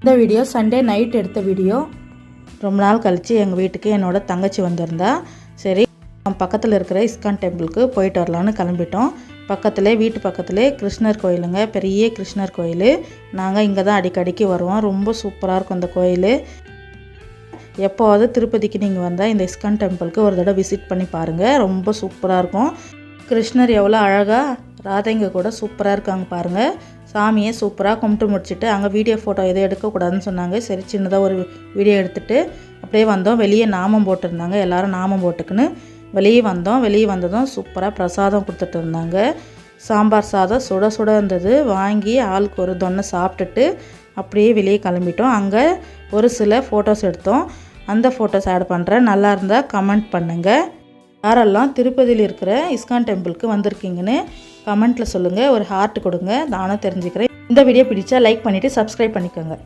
இந்த video Sunday night எடுத்த video. ரொம்ப நாள் கழித்து எங்கள் வீட்டுக்கு என்னோட தங்கச்சி வந்திருந்தா. சரி பக்கத்தில் இருக்கிற இஸ்கான் டெம்பிளுக்கு போயிட்டு வரலான்னு கிளம்பிட்டோம். வீட்டு பக்கத்துலேயே கிருஷ்ணர் கோயிலுங்க, பெரிய கிருஷ்ணர் கோயில். நாங்கள் இங்கே தான் அடிக்கடிக்கு வருவோம். ரொம்ப சூப்பராக இருக்கும் இந்த கோயில். எப்போவாவது திருப்பதிக்கு நீங்கள் வந்தால் இந்த இஸ்கான் டெம்பிளுக்கு ஒரு தடவை விசிட் பண்ணி பாருங்கள். ரொம்ப சூப்பராக இருக்கும். கிருஷ்ணர் எவ்வளோ அழகாக, ராதைங்க கூட சூப்பராக இருக்காங்க பாருங்கள். சாமியை சூப்பராக கும்பிட்டு முடிச்சுட்டு அங்கே வீடியோ ஃபோட்டோ எதுவும் எடுக்கக்கூடாதுன்னு சொன்னாங்க. சரி சின்னதாக ஒரு வீடியோ எடுத்துகிட்டு அப்படியே வந்தோம். வெளியே நாமம் போட்டிருந்தாங்க. எல்லோரும் நாமம் போட்டுக்குன்னு வெளியே வந்தோம். வெளியே வந்ததும் சூப்பராக பிரசாதம் கொடுத்துட்டு இருந்தாங்க. சாம்பார் சாதம் சுட சுட இருந்தது. வாங்கி ஆளுக்கு ஒரு தொன்னை சாப்பிட்டுட்டு அப்படியே வெளியே கிளம்பிட்டோம். அங்கே ஒரு சில ஃபோட்டோஸ் எடுத்தோம். அந்த ஃபோட்டோஸ் ஆட் பண்ணுறேன். நல்லா இருந்தால் கமெண்ட் பண்ணுங்கள். யாரெல்லாம் திருப்பதியில் இருக்கிற இஸ்கான் டெம்பிளுக்கு வந்திருக்கீங்கன்னு கமெண்ட்டில் சொல்லுங்கள். ஒரு ஹார்ட் கொடுங்க, நானும் தெரிஞ்சுக்கிறேன். இந்த வீடியோ பிடிச்சா லைக் பண்ணிவிட்டு சப்ஸ்கிரைப் பண்ணிக்கோங்க.